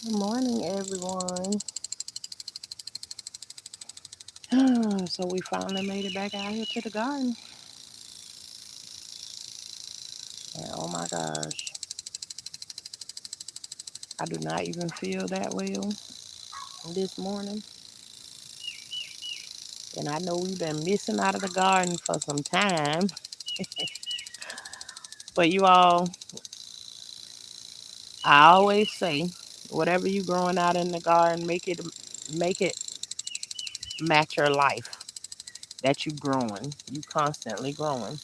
Good morning, everyone. So we finally made it back out here to the garden. And oh my gosh, I do not even feel that well this morning. And I know we've been missing out of the garden for some time. But you all, I always say, whatever you growing out in the garden, make it match your life that you growing. You constantly growing.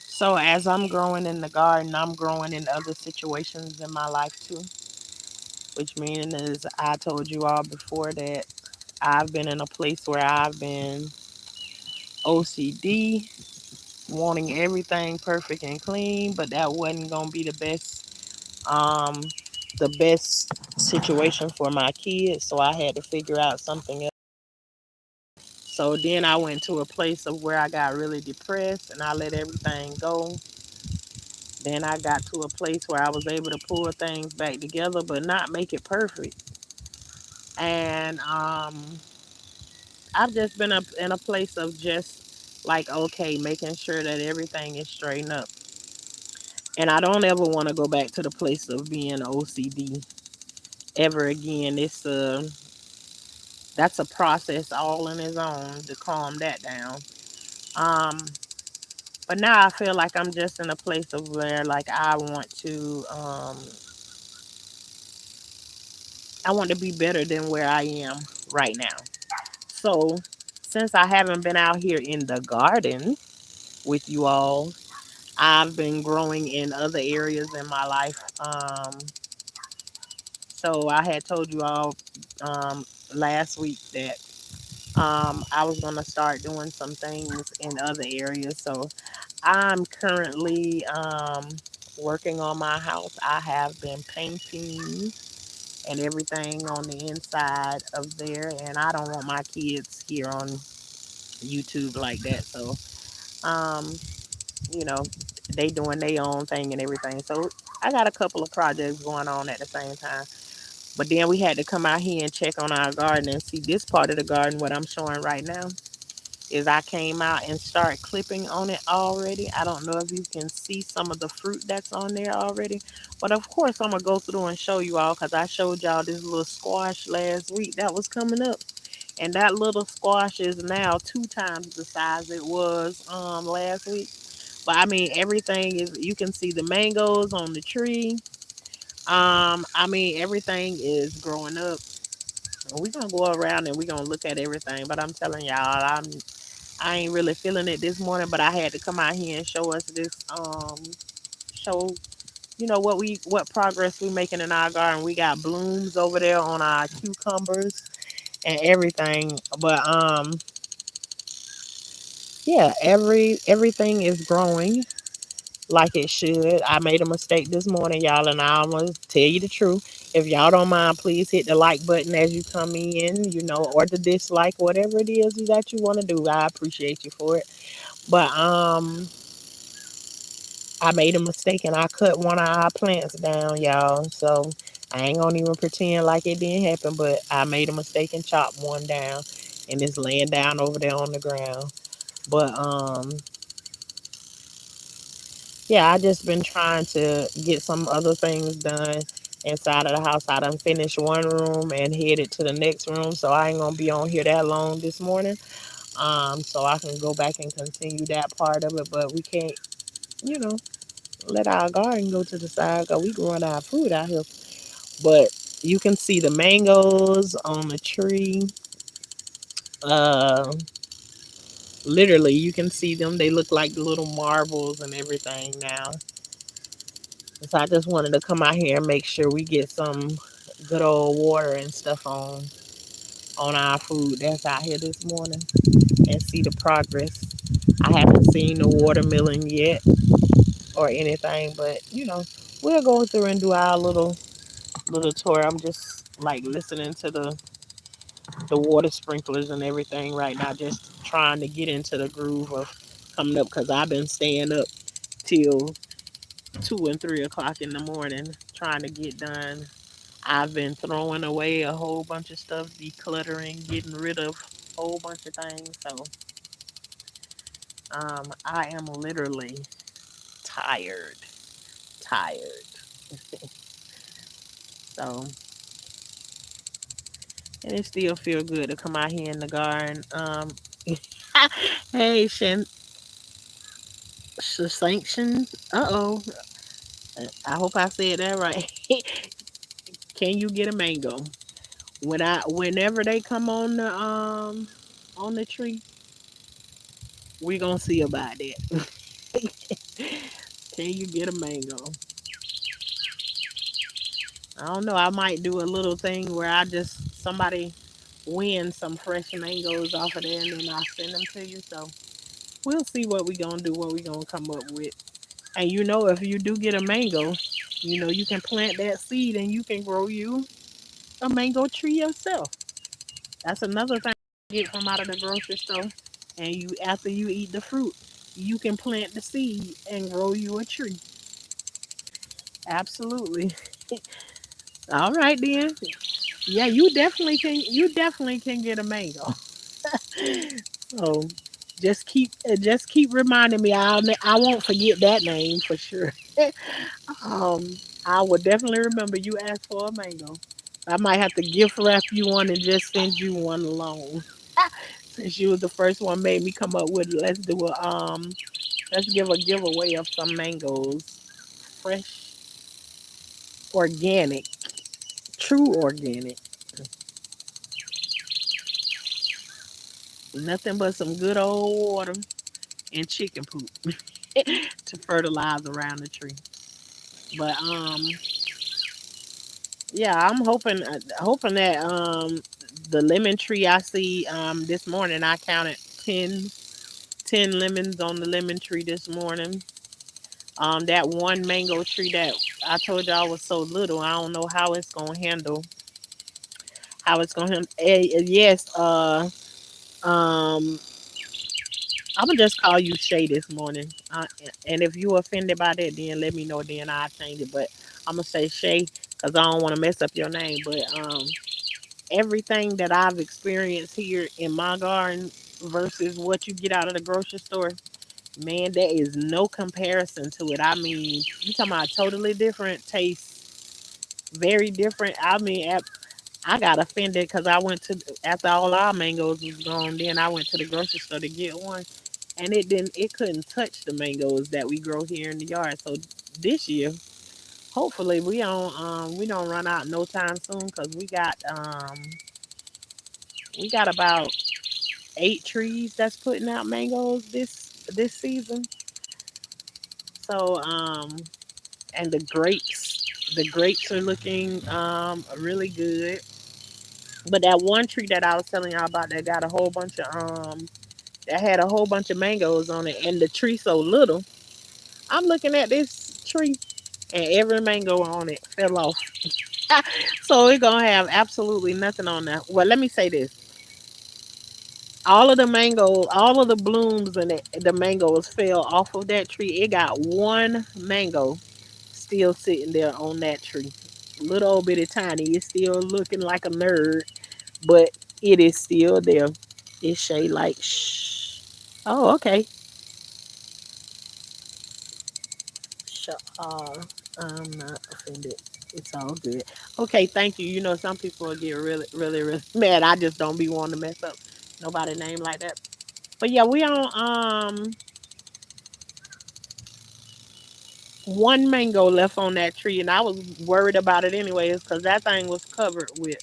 So as I'm growing in the garden, I'm growing in other situations in my life too. Which means is I told you all before that I've been in a place where I've been OCD, wanting everything perfect and clean, but that wasn't gonna be the best situation for my kids. So I had to figure out something else. So then I went to a place of where I got really depressed and I let everything go. Then I got to a place where I was able to pull things back together, but not make it perfect. And I've just been up in a place of just like okay, making sure that everything is straightened up. And I don't ever want to go back to the place of being OCD ever again. That's a process all in its own to calm that down. Um, but now I feel like I'm just in a place of where like I want to be better than where I am right now. So since I haven't been out here in the garden with you all, I've been growing in other areas in my life. So I had told you all last week that I was going to start doing some things in other areas. So I'm currently working on my house. I have been painting and everything on the inside of there, and I don't want my kids here on YouTube like that. So um, you know, they doing their own thing and everything. So I got a couple of projects going on at the same time. But then we had to come out here and check on our garden and see this part of the garden. What I'm showing right now is I came out and start clipping on it already. I don't know if you can see some of the fruit that's on there already. But of course, I'm going to go through and show you all because I showed y'all this little squash last week that was coming up. And that little squash is now 2 times the size it was last week. But I mean, everything is, you can see the mangoes on the tree. I mean, everything is growing up. We're gonna go around and we're gonna look at everything. But I'm telling y'all, I ain't really feeling it this morning. But I had to come out here and show us this show what progress we making in our garden. We got blooms over there on our cucumbers and everything. But yeah, everything is growing like it should. I made a mistake this morning, y'all, and I'm gonna tell you the truth. If y'all don't mind, please hit the like button as you come in, or the dislike, whatever it is that you want to do. I appreciate you for it. But I made a mistake and I cut one of our plants down, y'all. So I ain't gonna even pretend like it didn't happen, but I made a mistake and chopped one down, and it's laying down over there on the ground. But yeah, I just been trying to get some other things done inside of the house. I done finished one room and headed to the next room, so I ain't gonna be on here that long this morning. So I can go back and continue that part of it, but we can't, you know, let our garden go to the side because we growing our food out here. But you can see the mangoes on the tree. Uh, Literally, you can see them. They look like little marbles and everything now. So I just wanted to come out here and make sure we get some good old water and stuff on our food that's out here this morning and see the progress. I haven't seen the watermelon yet or anything, but we'll go through and do our little tour. I'm just like listening to the water sprinklers and everything right now, just trying to get into the groove of coming up because I've been staying up till 2 and 3 o'clock in the morning trying to get done I've been throwing away a whole bunch of stuff, decluttering, getting rid of a whole bunch of things. So I am literally tired, tired. So, and it still feel good to come out here in the garden. Hey, sanction. Uh-oh. I hope I said that right. Can you get a mango? Whenever they come on the tree, we gonna see about that. Can you get a mango? I don't know. I might do a little thing where I just somebody win some fresh mangoes off of there and then I send them to you. So we'll see what we gonna do, what we gonna come up with. And if you do get a mango, you can plant that seed and you can grow you a mango tree yourself. That's another thing you get from out of the grocery store. And after you eat the fruit, you can plant the seed and grow you a tree. Absolutely. All right then. Yeah, you definitely can get a mango. So just keep reminding me. I won't forget that name for sure. um, I will definitely remember you asked for a mango. I might have to gift wrap you one and just send you one alone. Since you was the first one made me come up with it, let's give a giveaway of some mangoes. Fresh, organic, true organic. Nothing but some good old water and chicken poop to fertilize around the tree. But yeah, I'm hoping that the lemon tree I see this morning, I counted 10 lemons on the lemon tree this morning. That one mango tree that I told y'all was so little, I don't know how it's gonna handle. Yes, um I'm gonna just call you Shay this morning. And if you offended by that, then let me know. Then I'll change it. But I'm gonna say Shay because I don't want to mess up your name. But everything that I've experienced here in my garden versus what you get out of the grocery store, man, there is no comparison to it. I mean, you talking about totally different tastes, very different. I mean, I got offended because I went to after all our mangoes was gone. Then I went to the grocery store to get one, and it couldn't touch the mangoes that we grow here in the yard. So this year, hopefully we don't run out no time soon because we got about 8 trees that's putting out mangoes this season. So and the grapes are looking really good. But that one tree that I was telling y'all about that got a whole bunch of that had a whole bunch of mangoes on it, and the tree so little. I'm looking at this tree, and every mango on it fell off. So it's gonna have absolutely nothing on there. Well, let me say this: all of the blooms and the mangoes fell off of that tree. It got one mango still sitting there on that tree, little old bitty tiny. It's still looking like a nerd, but it is still there. It's shade like shh. Oh, okay. Uh, I'm not offended. It's all good. Okay, thank you. Some people will get really, really, really mad. I just don't be wanting to mess up nobody name like that. But yeah, we on one mango left on that tree, and I was worried about it anyways because that thing was covered with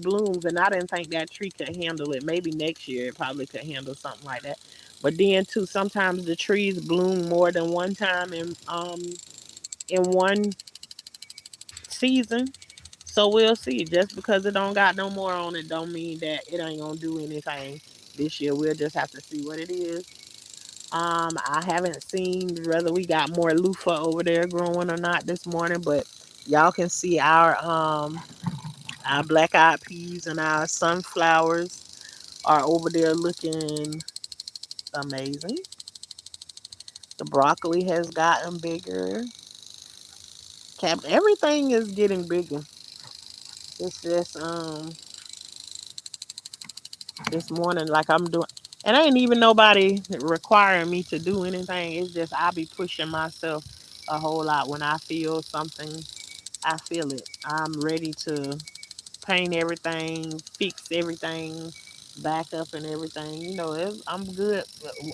blooms, and I didn't think that tree could handle it. Maybe next year it probably could handle something like that. But then too, sometimes the trees bloom more than one time in one season. So we'll see. Just because it don't got no more on it, don't mean that it ain't gonna do anything this year. We'll just have to see what it is. I haven't seen whether we got more loofah over there growing or not this morning, but y'all can see our black eyed peas and our sunflowers are over there looking amazing. The broccoli has gotten bigger. Everything is getting bigger. It's just this morning like I'm doing, and ain't even nobody requiring me to do anything. It's just I be pushing myself a whole lot when I feel something. I feel it. I'm ready to paint everything, fix everything, back up and everything. I'm good.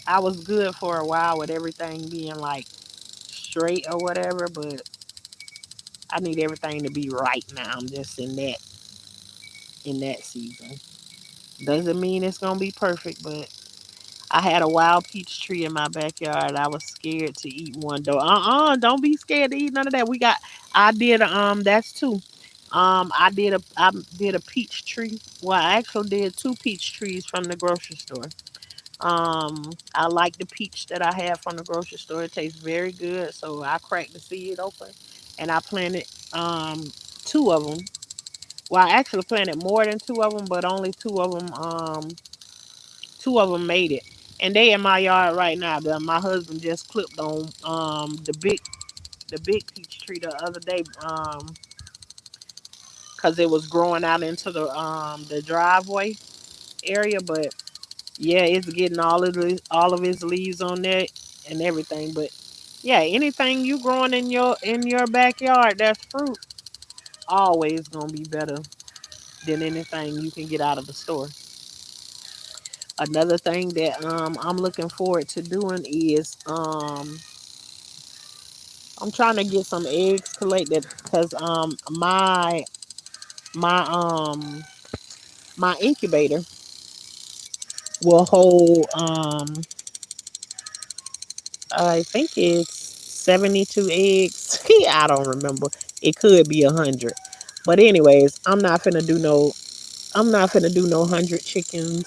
I was good for a while with everything being like straight or whatever, but I need everything to be right now. I'm just in that season. Doesn't mean it's gonna be perfect, but I had a wild peach tree in my backyard. I was scared to eat one though. Don't be scared to eat none of that. I did that's two. I did a peach tree. Well, I actually did two peach trees from the grocery store. I like the peach that I have from the grocery store. It tastes very good. So I cracked the seed open and I planted two of them. Well, I actually planted more than two of them, but only two of them made it. And they in my yard right now. My husband just clipped on the big peach tree the other day because it was growing out into the driveway area. But yeah, it's getting all of its leaves on there and everything. But yeah, anything you growing in your backyard that's fruit always gonna be better than anything you can get out of the store. Another thing that I'm looking forward to doing is I'm trying to get some eggs collected because my my incubator will hold I think it's 72 eggs. I don't remember. It could be 100. But anyways, I'm not finna do no 100 chickens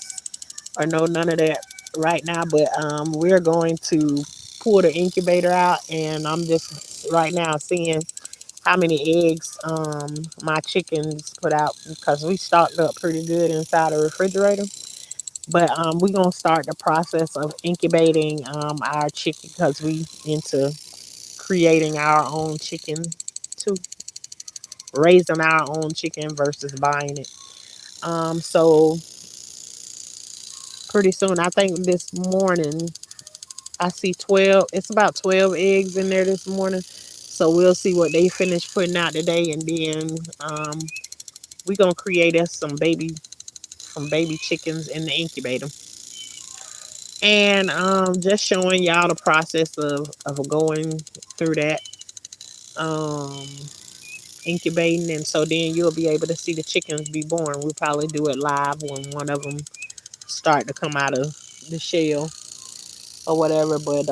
or no none of that right now, but we're going to pull the incubator out and I'm just right now seeing how many eggs my chickens put out because we stocked up pretty good inside the refrigerator. But we're gonna start the process of incubating our chicken because we into creating our own chicken too, raising our own chicken versus buying it. So pretty soon, I think this morning I see 12. It's about 12 eggs in there this morning. So we'll see what they finish putting out today, and then we gonna create us some baby chickens in the incubator, and just showing y'all the process of going through that um incubating, and so then you'll be able to see the chickens be born. We'll probably do it live when one of them start to come out of the shell or whatever. But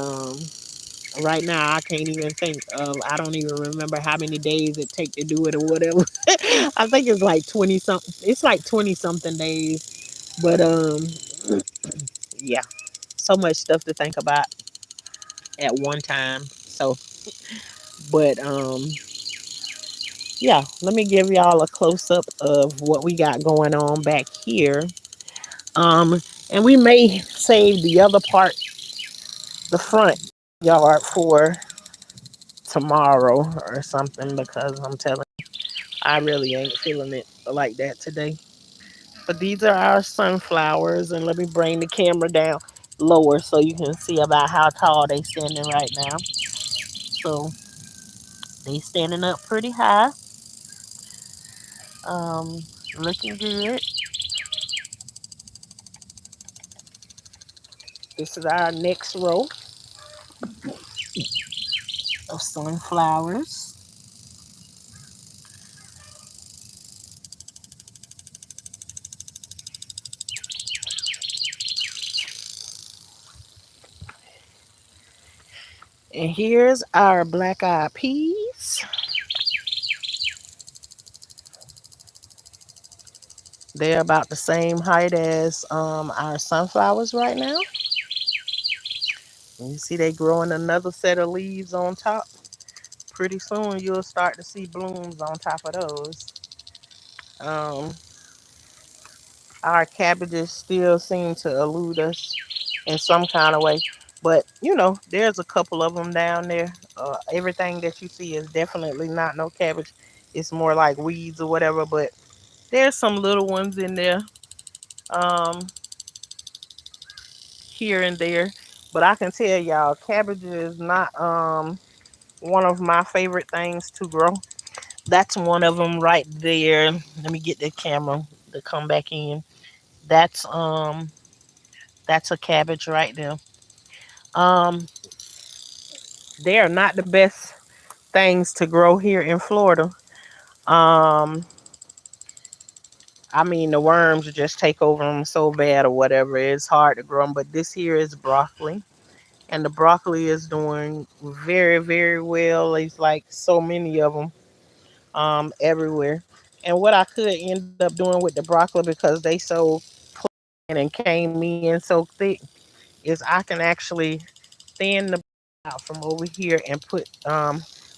right now I can't even think of. I don't even remember how many days it take to do it or whatever. I think it's like 20 something. It's like 20 something days. But yeah, so much stuff to think about at one time. So, but yeah, let me give y'all a close up of what we got going on back here. Um, and we may save the other part, the front yard, for tomorrow or something because I'm telling you, I really ain't feeling it like that today. But these are our sunflowers, and let me bring the camera down lower so you can see about how tall they standing right now. So they standing up pretty high, um, looking good. This is our next row of sunflowers. And here's our black eyed peas. They're about the same height as our sunflowers right now. And you see they growing another set of leaves on top. Pretty soon you'll start to see blooms on top of those. Um, our cabbages still seem to elude us in some kind of way. But there's a couple of them down there. Everything that you see is definitely not no cabbage. It's more like weeds or whatever. But there's some little ones in there, um, here and there. But I can tell y'all, cabbage is not one of my favorite things to grow. That's one of them right there. Let me get the camera to come back in. That's um that's a cabbage right there. Um, they are not the best things to grow here in Florida. Um, I mean the worms just take over them so bad or whatever. It's hard to grow them. But this here is broccoli, and the broccoli is doing very very well. It's like so many of them everywhere. And what I could end up doing with the broccoli because they so and came in so thick is I can actually thin the out from over here and put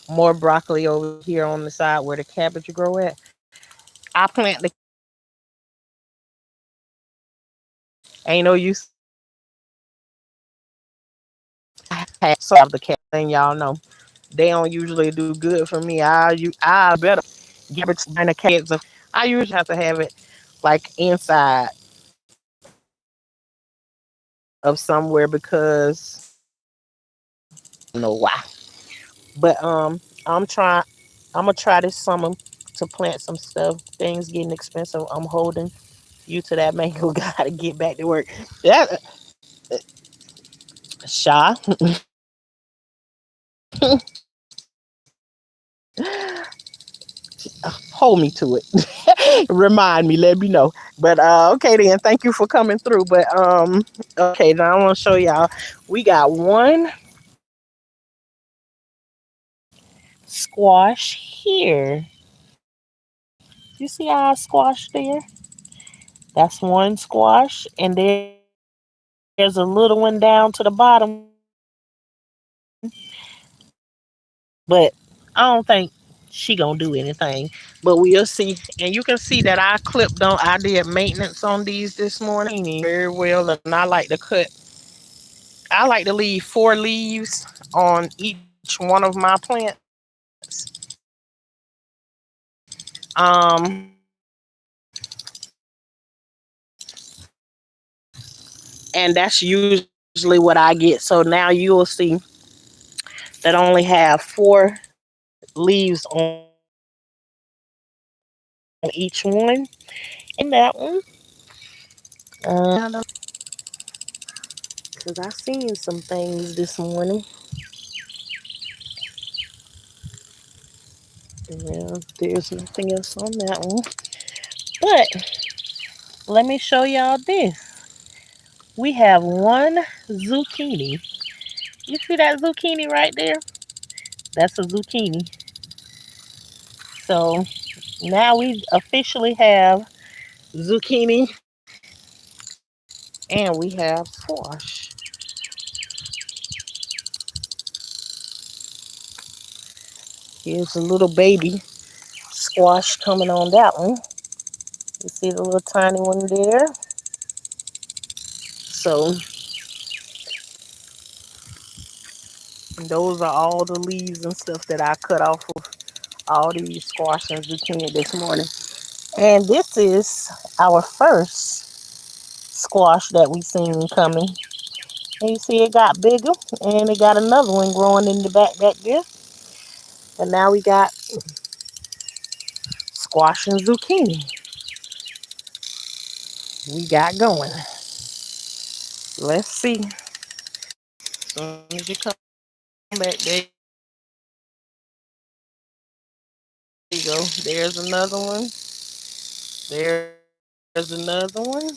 more broccoli over here on the side where the cabbage grow at. I plant the ain't no use have so of the cabbage and y'all know they don't usually do good for me. I better cabbage than the cans of I usually have to have it like inside of somewhere because I don't know why. But I'm gonna try this summer to plant some stuff. Things getting expensive. I'm holding you to that mango. Gotta get back to work. That shy. Hold me to it. Remind me. Let me know. But okay then. Thank you for coming through. But okay. Now I want to show y'all. We got one squash here. You see our squash there? That's one squash, and there's a little one down to the bottom. But I don't think she gonna do anything. But we'll see. And you can see that I clipped on. I did maintenance on these this morning very well, and I like to cut. I like to leave 4 leaves on each one of my plants. And that's usually what I get. So now you will see that I only have 4 leaves on each one. And that one, because I seen some things this morning. Yeah, there's nothing else on that one. But let me show y'all this. We have one zucchini. You see that zucchini right there? That's a zucchini. So now we officially have zucchini and we have squash. Here's a little baby squash coming on that one. You see the little tiny one there? So those are all the leaves and stuff that I cut off of all these squash and zucchini this morning. And this is our first squash that we seen coming. And you see it got bigger and it got another one growing in the back there. And now we got squash and zucchini. We got going. Let's see. As soon as you come back, there you go. There's another one. There's another one.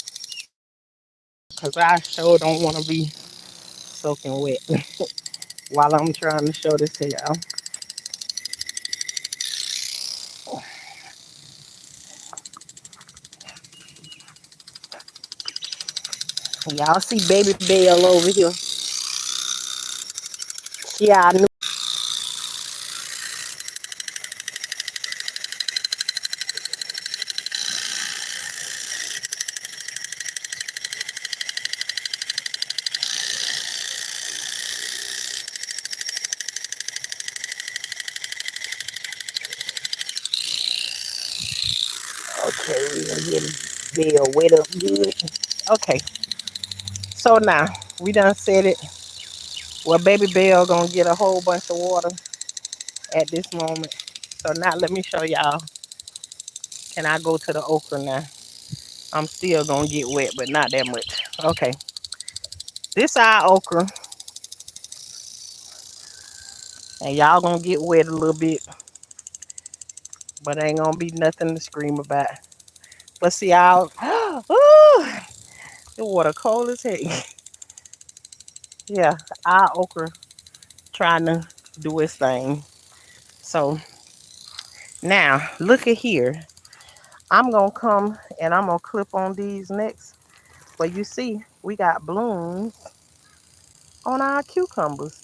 Cause I sure don't want to be soaking wet while I'm trying to show this to y'all. Y'all see Baby Bell over here. Yeah, I knew. Okay, we gonna get Bell wet up good. Okay, so now we done set it. Well, baby Bell gonna get a whole bunch of water at this moment. So now let me show y'all. Can I go to the okra now? I'm still gonna get wet, but not that much. Okay, this our okra, and y'all gonna get wet a little bit, but ain't gonna be nothing to scream about. But see, y'all, ooh, the water cold as heck. Yeah, our okra trying to do its thing. So now look at here. I'm gonna come and I'm gonna clip on these next. But you see, we got blooms on our cucumbers.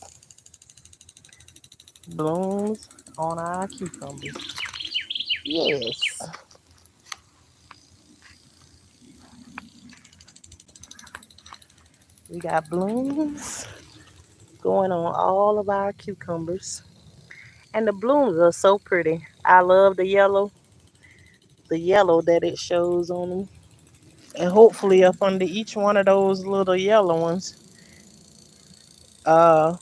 Blooms on our cucumbers. Yes, we got blooms going on all of our cucumbers. And the blooms are so pretty. I love the yellow that it shows on them. And hopefully up under each one of those little yellow ones,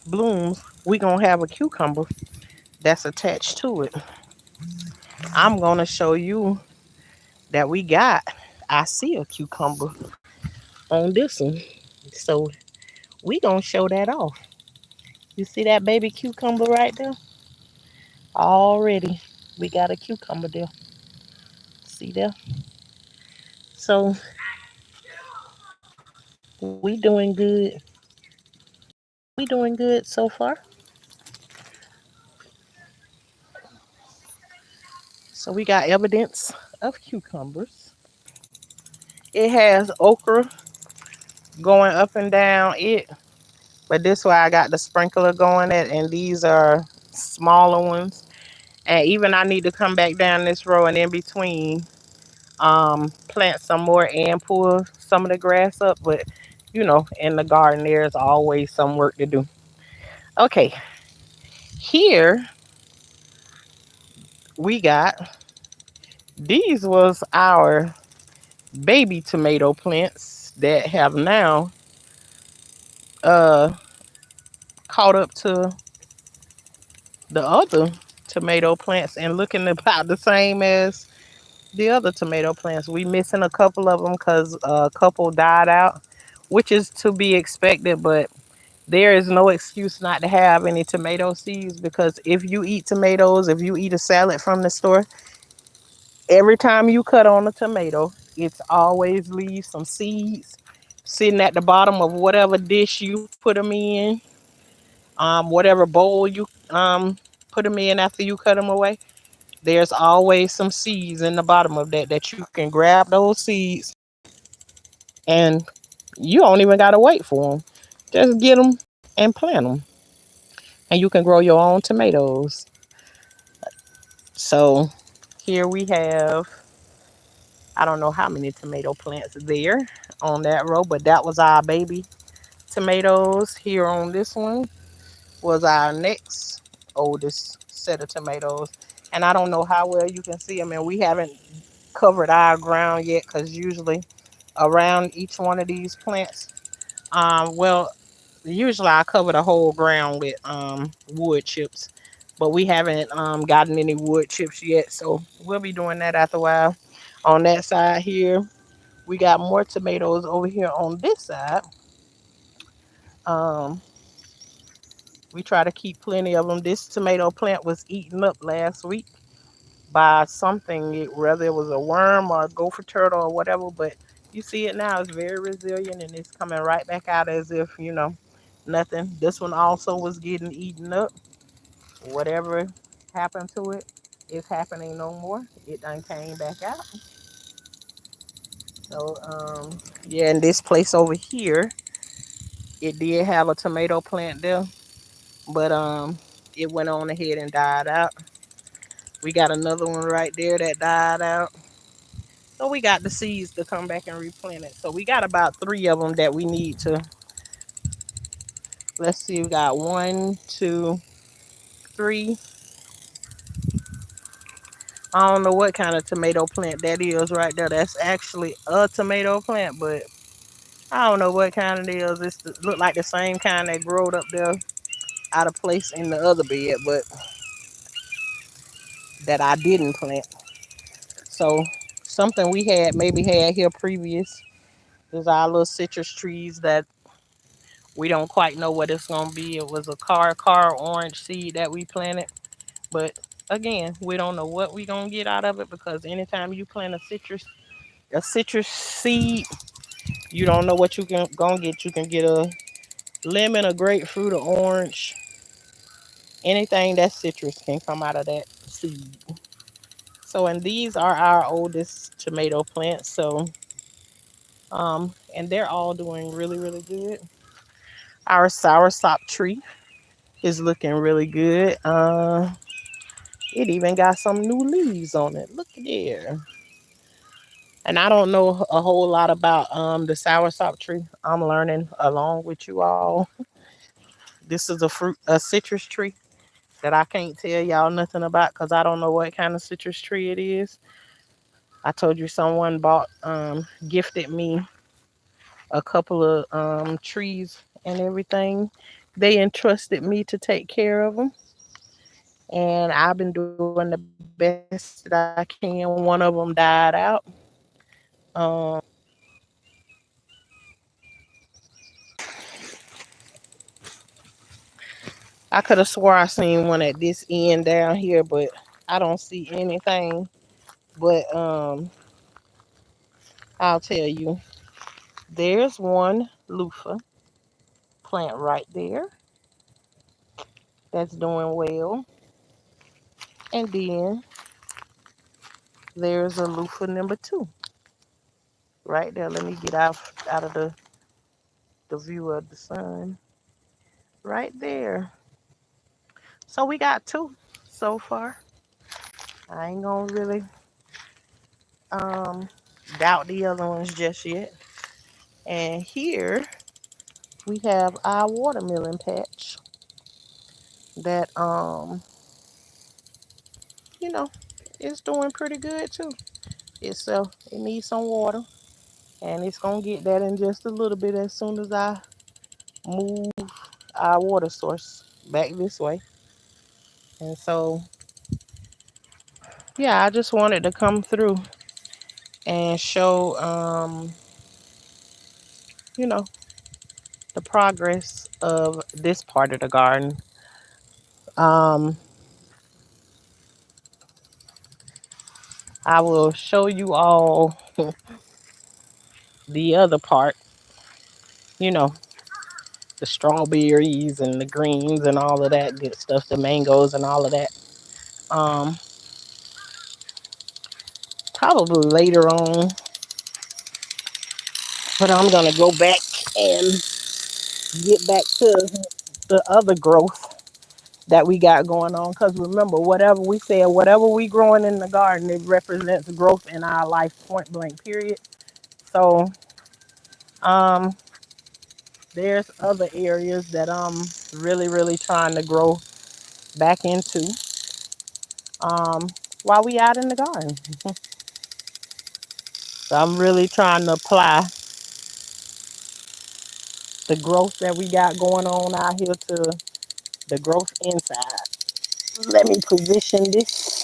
blooms, we gonna have a cucumber that's attached to it. I'm gonna show you that we got, I see a cucumber on this one. So we gonna show that off. You see that baby cucumber right there? Already we got a cucumber there. See there? So we doing good. We doing good so far. So we got evidence of cucumbers. It has okra going up and down it, but this way I got the sprinkler going at, and these are smaller ones. And even I need to come back down this row and in between plant some more and pull some of the grass up. But in the garden there's always some work to do. Okay, here we got, these was our baby tomato plants that have now uh caught up to the other tomato plants and looking about the same as the other tomato plants. We missing a couple of them because a couple died out, which is to be expected. But there is no excuse not to have any tomato seeds, because if you eat tomatoes, if you eat a salad from the store, every time you cut on a tomato, it's always leaves some seeds sitting at the bottom of whatever dish you put them in, whatever bowl you put them in after you cut them away. There's always some seeds in the bottom of that you can grab those seeds, and you don't even gotta wait for them. Just get them and plant them, and you can grow your own tomatoes. So here we have, I don't know how many tomato plants there on that row, but that was our baby tomatoes. Here on this one was our next oldest set of tomatoes. And I don't know how well you can see them, and we haven't covered our ground yet, because usually around each one of these plants, well, usually I cover the whole ground with wood chips, but we haven't gotten any wood chips yet, so we'll be doing that after a while. On that side here, we got more tomatoes over here on this side. Um, we try to keep plenty of them. This tomato plant was eaten up last week by something, whether it was a worm or a gopher turtle or whatever. But you see it now, it's very resilient and it's coming right back out as if, nothing. This one also was getting eaten up. Whatever happened to it is happening no more. It done came back out. So, yeah, in this place over here, it did have a tomato plant there, but it went on ahead and died out. We got another one right there that died out. So we got the seeds to come back and replant it. So we got about three of them that we need to. Let's see, we got one, two, three. I don't know what kind of tomato plant that is right there. That's actually a tomato plant, but I don't know what kind it is. Look like the same kind that growed up there out of place in the other bed, but that I didn't plant. So something we had maybe had here previous is our little citrus trees that we don't quite know what it's gonna be. It was a car orange seed that we planted, but again, we don't know what we gonna get out of it because anytime you plant a citrus seed, you don't know what you can gonna get. You can get a lemon, a grapefruit, or orange. Anything that's citrus can come out of that seed. So, and these are our oldest tomato plants. So, and they're all doing really, really good. Our soursop tree is looking really good. It even got some new leaves on it. Look at there. And I don't know a whole lot about the soursop tree. I'm learning along with you all. This is a citrus tree that I can't tell y'all nothing about because I don't know what kind of citrus tree it is. I told you someone gifted me a couple of trees and everything. They entrusted me to take care of them, and I've been doing the best that I can. One of them died out. Um, I could have swore I seen one at this end down here, but I don't see anything. But I'll tell you, there's one loofah plant right there that's doing well, and then there's a loofah number two right there. Let me get out of the view of the sun right there. So we got two so far. I ain't gonna really um doubt the other ones just yet. And here we have our watermelon patch that you know it's doing pretty good too. It needs some water and it's gonna get that in just a little bit as soon as I move our water source back this way. And so yeah, I just wanted to come through and show you know the progress of this part of the garden. Um, I will show you all the other part, you know, the strawberries and the greens and all of that good stuff, the mangoes and all of that. Um, Probably later on, but I'm gonna go back and get back to the other growth that we got going on. Because remember, whatever we growing in the garden, it represents growth in our life, point blank, period. So, um, there's other areas that I'm really, really trying to grow back into um, while we out in the garden. So I'm really trying to apply the growth that we got going on out here to the growth inside. Let me position this.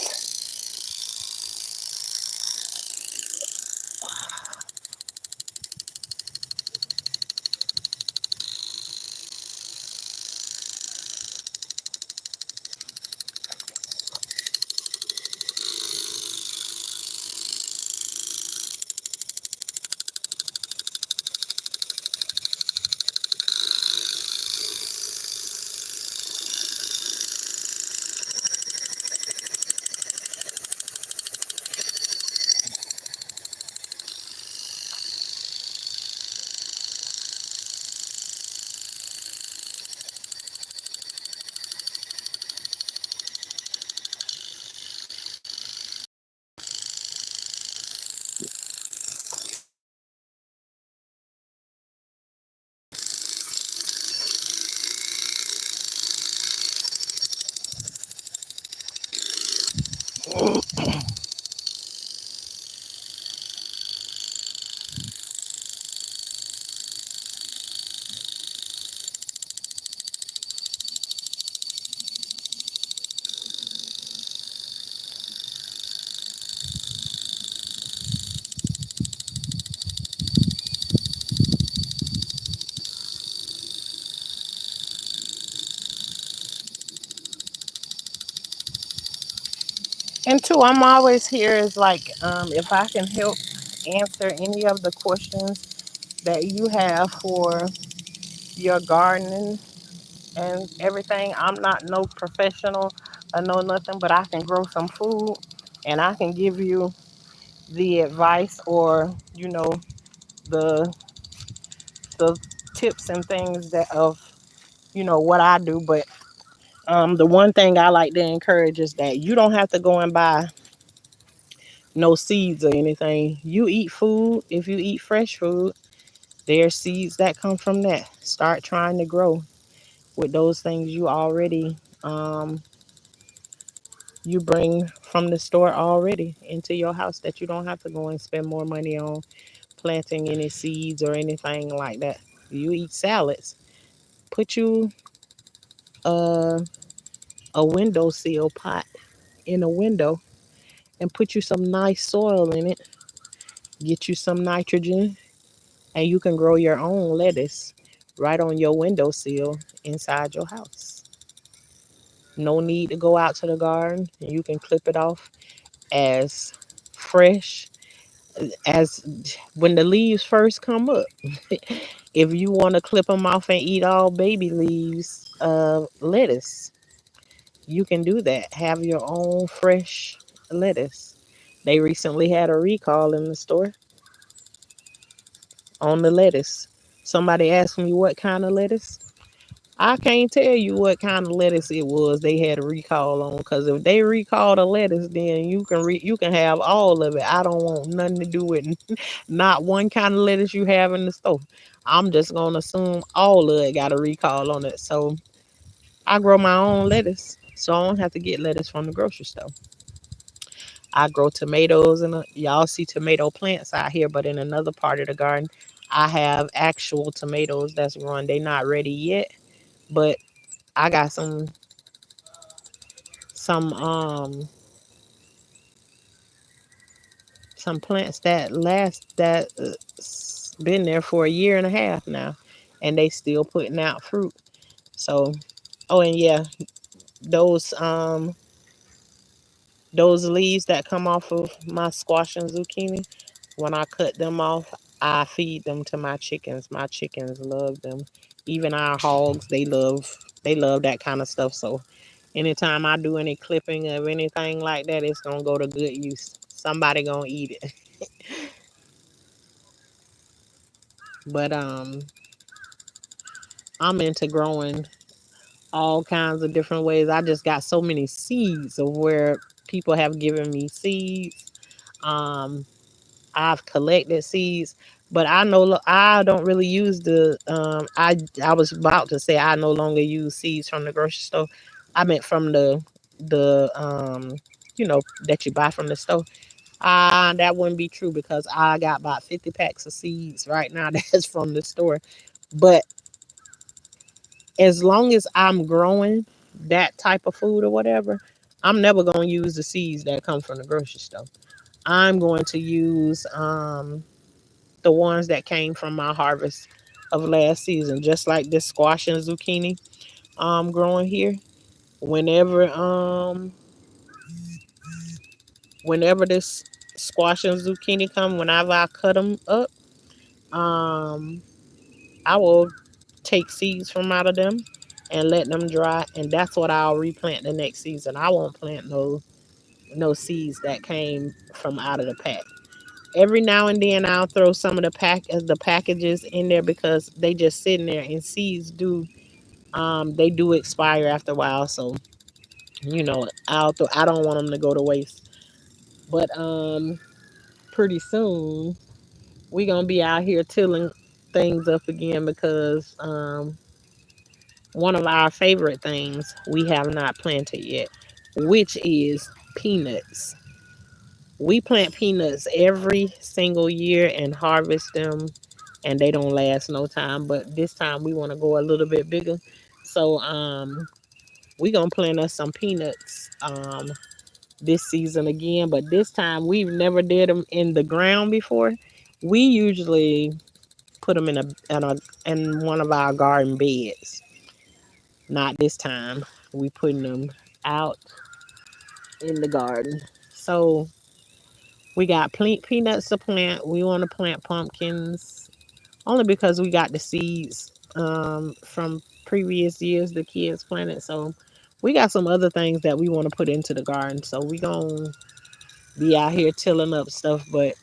And two, I'm always here is like, if I can help answer any of the questions that you have for your gardening and everything. I'm not no professional or no nothing, but I can grow some food and I can give you the advice or, the the tips and things that of, what I do. But the one thing I like to encourage is that you don't have to go and buy no seeds or anything. You eat food. If you eat fresh food, there's seeds that come from that. Start trying to grow with those things you already you bring from the store already into your house, that you don't have to go and spend more money on planting any seeds or anything like that. You eat salads. Put you a a windowsill pot in a window and put you some nice soil in it. Get you some nitrogen and you can grow your own lettuce right on your windowsill inside your house. No need to go out to the garden. You can clip it off as fresh as when the leaves first come up. If you want to clip them off and eat all baby leaves of lettuce, you can do that. Have your own fresh lettuce. They recently had a recall in the store on the lettuce. Somebody asked me what kind of lettuce. I can't tell you what kind of lettuce it was they had a recall on, because if they recall the lettuce, then you can have all of it. I don't want nothing to do with not one kind of lettuce you have in the store. I'm just gonna assume all of it got a recall on it. So I grow my own lettuce, so I don't have to get lettuce from the grocery store. I grow tomatoes, and y'all see tomato plants out here, but in another part of the garden, I have actual tomatoes that's growing. They not ready yet, but I got some some plants that been there for a year and a half now, and they still putting out fruit. So, oh, and yeah, those um those leaves that come off of my squash and zucchini, when I cut them off, I feed them to my chickens. My chickens love them. Even our hogs, they love that kind of stuff. So anytime I do any clipping of anything like that, it's gonna go to good use. Somebody gonna eat it. But I'm into growing all kinds of different ways. I just got so many seeds of where people have given me seeds. Um, I've collected seeds, but I don't really use the. I was about to say I no longer use seeds from the grocery store. I meant from the that you buy from the store. That wouldn't be true because I got about 50 packs of seeds right now that's from the store. But as long as I'm growing that type of food or whatever, I'm never going to use the seeds that come from the grocery store. I'm going to use the ones that came from my harvest of last season, just like this squash and zucchini growing here. Whenever whenever this squash and zucchini come, whenever I cut them up, um I will take seeds from out of them and let them dry, and that's what I'll replant the next season. I won't plant no seeds that came from out of the pack. Every now and then I'll throw some of the packages in there because they just sitting there, and seeds they do expire after a while. So I don't want them to go to waste. But pretty soon we gonna be out here tilling things up again because one of our favorite things we have not planted yet, which is peanuts. We plant peanuts every single year and harvest them, and they don't last no time. But this time we want to go a little bit bigger, so we gonna plant us some peanuts this season again. But this time we've never did them in the ground before. We usually put them in one of our garden beds. Not this time. We putting them out in the garden. So we got peanuts to plant. We want to plant pumpkins only because we got the seeds from previous years the kids planted. So we got some other things that we want to put into the garden. So we gonna be out here tilling up stuff, but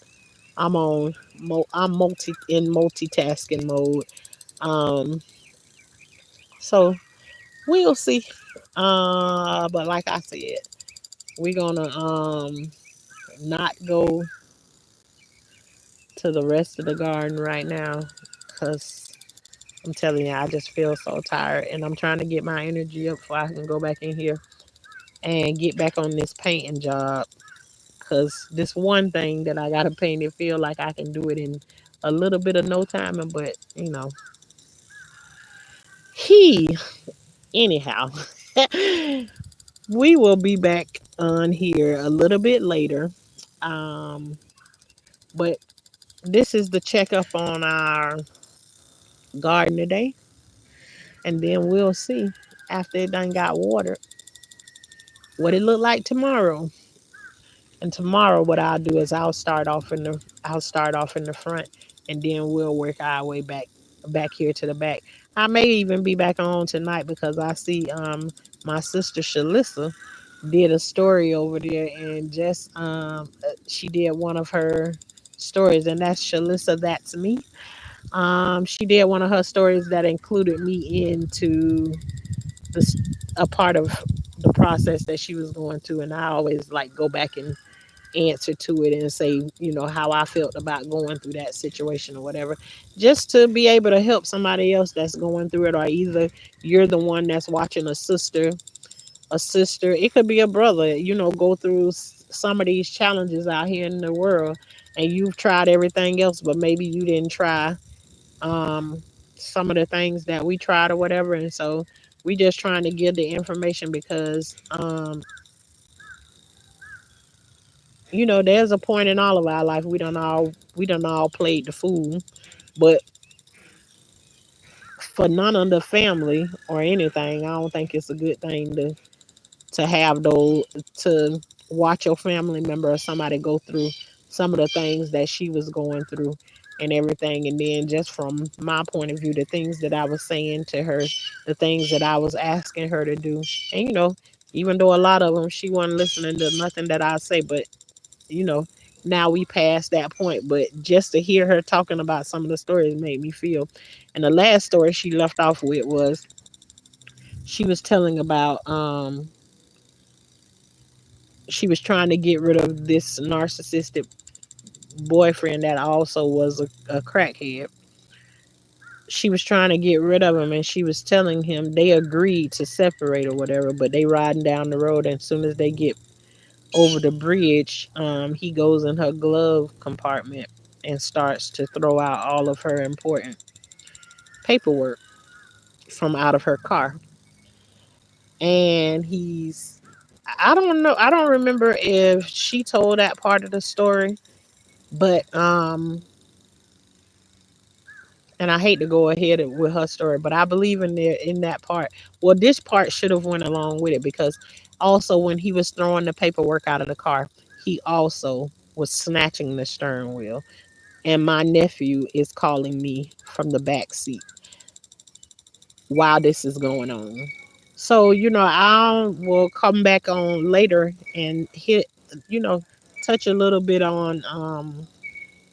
I'm multitasking mode. Um, so we'll see. But like I said, we're gonna not go to the rest of the garden right now because I'm telling you, I just feel so tired and I'm trying to get my energy up before I can go back in here and get back on this painting job. Because this one thing that I got to paint, it feel like I can do it in a little bit of no time. But, he, anyhow, we will be back on here a little bit later. Um, but this is the checkup on our garden today. And then we'll see after it done got watered what it look like tomorrow. And tomorrow, what I'll do is I'll start off in the front, and then we'll work our way back here to the back. I may even be back on tonight because I see my sister Shalissa did a story over there, and just she did one of her stories, and that's Shalissa. That's me. She did one of her stories that included me into the a part of the process that she was going through, and I always like go back and answer to it and say, how I felt about going through that situation or whatever, just to be able to help somebody else that's going through it, or either you're the one that's watching a sister, it could be a brother, go through some of these challenges out here in the world, and you've tried everything else, but maybe you didn't try um, some of the things that we tried or whatever. And so we just trying to give the information because, there's a point in all of our life we done all played the fool, but for none of the family or anything, I don't think it's a good thing to have those to watch your family member or somebody go through some of the things that she was going through and everything. And then just from my point of view, the things that I was saying to her, the things that I was asking her to do, and even though a lot of them she wasn't listening to nothing that I say, but you know, now we passed that point. But just to hear her talking about some of the stories made me feel. And the last story she left off with was she was telling about she was trying to get rid of this narcissistic boyfriend that also was a crackhead. She was trying to get rid of him, and she was telling him they agreed to separate or whatever, but they riding down the road, and as soon as they get over the bridge, he goes in her glove compartment and starts to throw out all of her important paperwork from out of her car. And I don't know, I don't remember if she told that part of the story, but and I hate to go ahead with her story, but I believe in that part. Well, this part should have went along with it because also when he was throwing the paperwork out of the car, he also was snatching the steering wheel. And my nephew is calling me from the back seat while this is going on. So, I will come back on later and you know, touch a little bit on,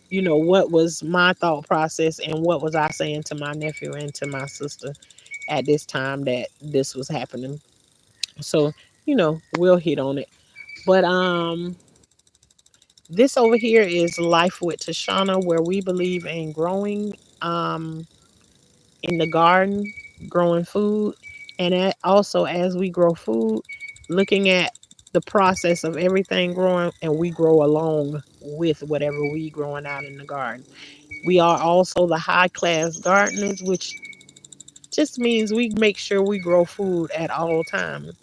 what was my thought process and what was I saying to my nephew and to my sister at this time that this was happening. So, we'll hit on it. But this over here is Life with Tashanna, where we believe in growing in the garden, growing food, and also as we grow food, looking at the process of everything growing, and we grow along with whatever we growing out in the garden. We are also the high class gardeners, which just means we make sure we grow food at all times.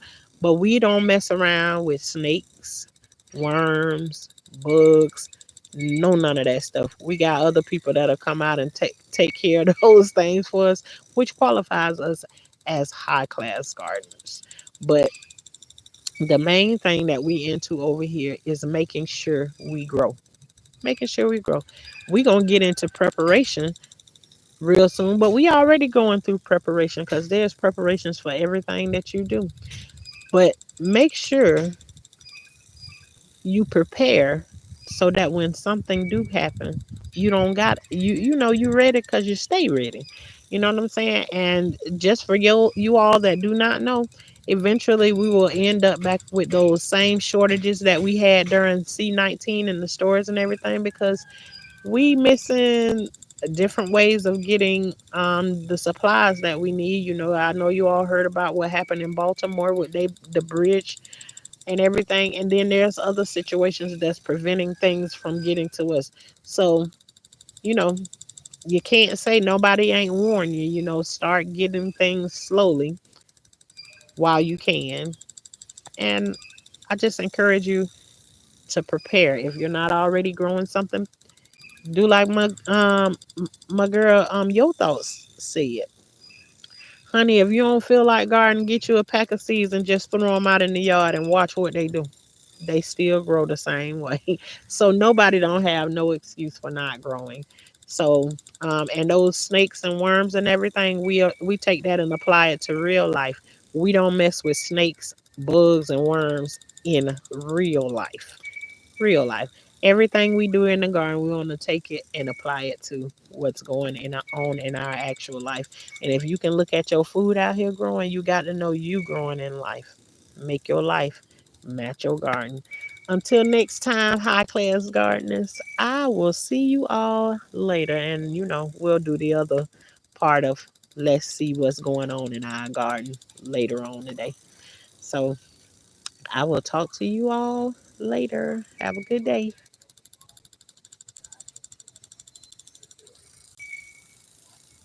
But we don't mess around with snakes, worms, bugs, none of that stuff. We got other people that'll come out and take care of those things for us, which qualifies us as high class gardeners. But The main thing that we into over here is making sure we grow. Making sure we grow. We gonna get into preparation real soon, but we already going through preparation because there's preparations for everything that you do. But make sure you prepare so that when something do happen, you don't got you know you ready because you stay ready. You know what I'm saying? And just for you all that do not know, eventually we will end up back with those same shortages that we had during C-19 in the stores and everything because we missing different ways of getting the supplies that we need. You know, I know you all heard about what happened in Baltimore with the bridge and everything. And then there's other situations that's preventing things from getting to us. So, you know, you can't say nobody ain't warned you. You know, start getting things slowly while you can. And I just encourage you to prepare. If you're not already growing something, do like my girl Your Thoughts said. Honey, if you don't feel like gardening, get you a pack of seeds and just throw them out in the yard and watch what they do. They still grow the same way. So nobody don't have no excuse for not growing. So and those snakes and worms and everything, we take that and apply it to real life. We don't mess with snakes, bugs, and worms in real life. Real life. Everything we do in the garden, we want to take it and apply it to what's going on in our actual life. And if you can look at your food out here growing, you got to know you growing in life. Make your life match your garden. Until next time, high class gardeners, I will see you all later. And, you know, we'll do the other part of let's see what's going on in our garden later on today. So I will talk to you all later. Have a good day.